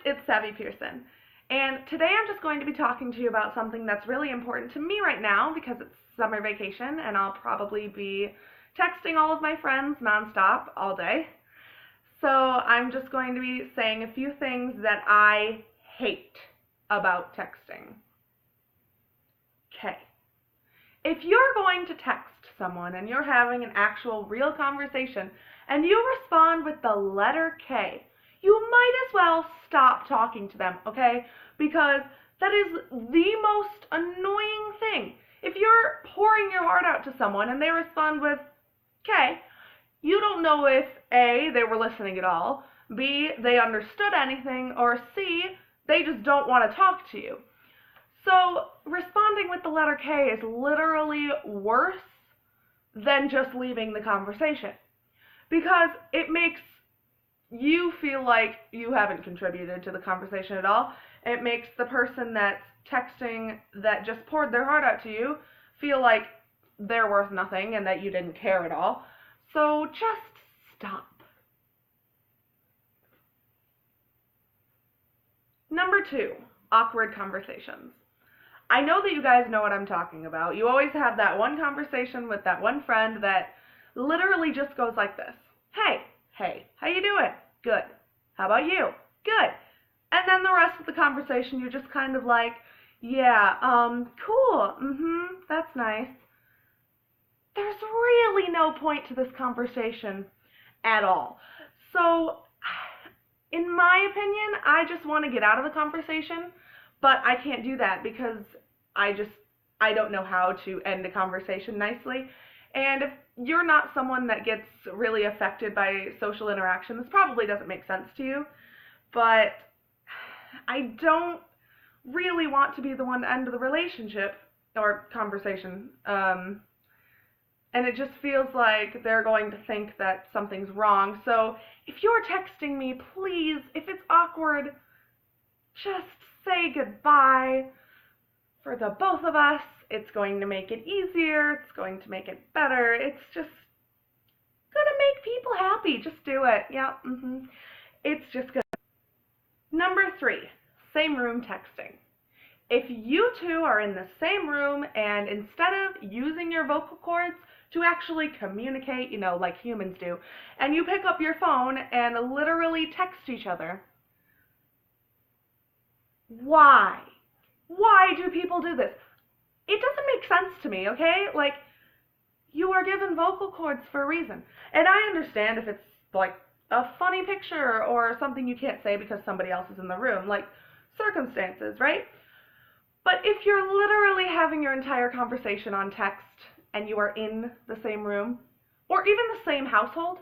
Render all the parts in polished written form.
it's Savvy Pearson. And today I'm just going to be talking to you about something that's really important to me right now because it's summer vacation and I'll probably be texting all of my friends nonstop all day. So I'm just going to be saying a few things that I hate about texting. Okay. If you're going to text someone and you're having an actual real conversation and you respond with the letter K, you might as well stop talking to them, okay? Because that is the most annoying thing. If you're pouring your heart out to someone and they respond with K, you don't know if A, they were listening at all, B, they understood anything, or C, they just don't want to talk to you. So responding with the letter K is literally worse than just leaving the conversation because it makes you feel like you haven't contributed to the conversation at all. It makes the person that's texting that just poured their heart out to you feel like they're worth nothing and that you didn't care at all. So just stop. Number 2, awkward conversations. I know that you guys know what I'm talking about. You always have that one conversation with that one friend that literally just goes like this. Hey, how you doing? Good. How about you? Good. And then the rest of the conversation you're just kind of like, yeah, cool, that's nice. There's really no point to this conversation at all. So, in my opinion, I just want to get out of the conversation, but I can't do that because I don't know how to end a conversation nicely. And if you're not someone that gets really affected by social interaction, this probably doesn't make sense to you, but I don't really want to be the one to end the relationship or conversation. And it just feels like they're going to think that something's wrong. So if you're texting me, please, if it's awkward, just say goodbye. For the both of us, it's going to make it easier, it's going to make it better, it's just gonna make people happy. Just do it. Yeah, It's just good. Number 3, same room texting. If you two are in the same room and instead of using your vocal cords to actually communicate, like humans do, and you pick up your phone and literally text each other, why? Why do people do this? It doesn't make sense to me, okay? Like, you are given vocal cords for a reason. And I understand if it's like a funny picture or something you can't say because somebody else is in the room, like circumstances, right? But if you're literally having your entire conversation on text and you are in the same room, or even the same household,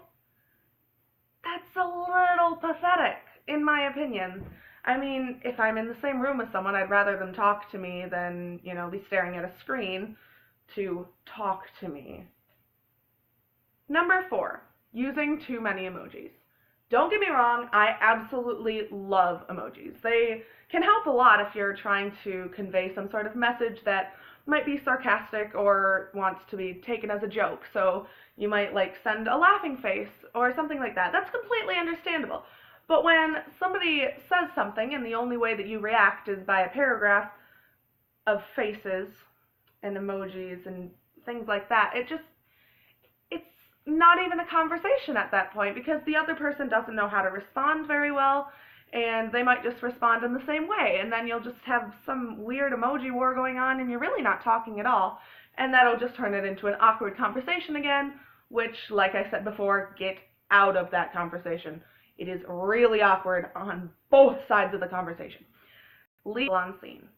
that's a little pathetic, in my opinion. I mean, if I'm in the same room with someone, I'd rather them talk to me than, be staring at a screen to talk to me. Number 4, using too many emojis. Don't get me wrong, I absolutely love emojis. They can help a lot if you're trying to convey some sort of message that might be sarcastic or wants to be taken as a joke. So you might send a laughing face or something like that. That's completely understandable. But when somebody says something and the only way that you react is by a paragraph of faces and emojis and things like that, it's not even a conversation at that point because the other person doesn't know how to respond very well and they might just respond in the same way and then you'll just have some weird emoji war going on and you're really not talking at all and that'll just turn it into an awkward conversation again, which, like I said before, get out of that conversation. It is really awkward on both sides of the conversation. Leave on scene.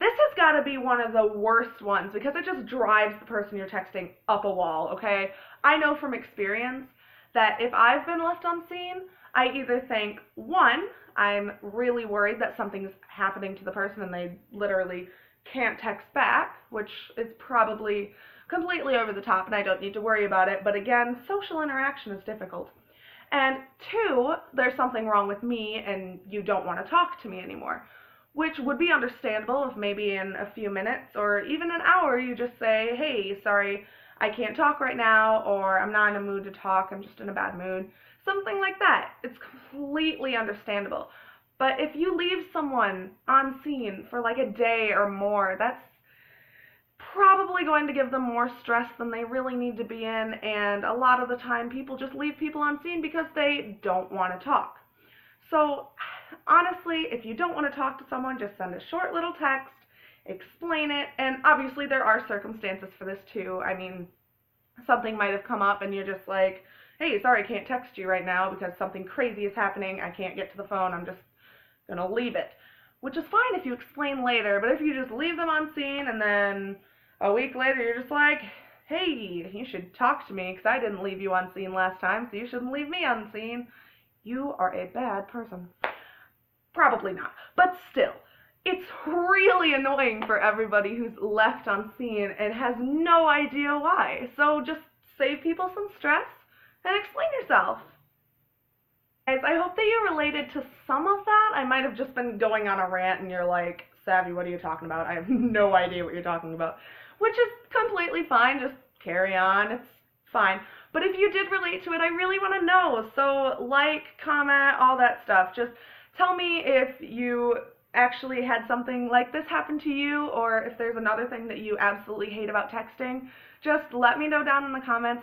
This has got to be one of the worst ones because it just drives the person you're texting up a wall, okay? I know from experience that if I've been left on scene, I either think, 1, I'm really worried that something's happening to the person and they literally can't text back, which is probably completely over the top and I don't need to worry about it, but again, social interaction is difficult. And 2, there's something wrong with me and you don't want to talk to me anymore, which would be understandable if maybe in a few minutes or even an hour you just say, hey, sorry, I can't talk right now, or I'm not in a mood to talk, I'm just in a bad mood, something like that. It's completely understandable. But if you leave someone on scene for like a day or more, that's probably going to give them more stress than they really need to be in, and a lot of the time people just leave people on scene because they don't want to talk. So honestly, if you don't want to talk to someone, just send a short little text, explain it, and obviously there are circumstances for this too. I mean, something might have come up and you're just like, hey, sorry, I can't text you right now because something crazy is happening, I can't get to the phone, I'm just gonna leave it. Which is fine if you explain later, but if you just leave them on scene and then a week later you're just like, hey, you should talk to me because I didn't leave you on scene last time, so you shouldn't leave me on scene, you are a bad person. Probably not, but still, it's really annoying for everybody who's left on scene and has no idea why. So just save people some stress and explain yourself. Guys, I hope that you related to some of that. I might have just been going on a rant and you're like, Savvy, what are you talking about? I have no idea what you're talking about. Which is completely fine. Just carry on. It's fine. But if you did relate to it, I really want to know. So like, comment, all that stuff. Just tell me if you actually had something like this happen to you, or if there's another thing that you absolutely hate about texting. Just let me know down in the comments.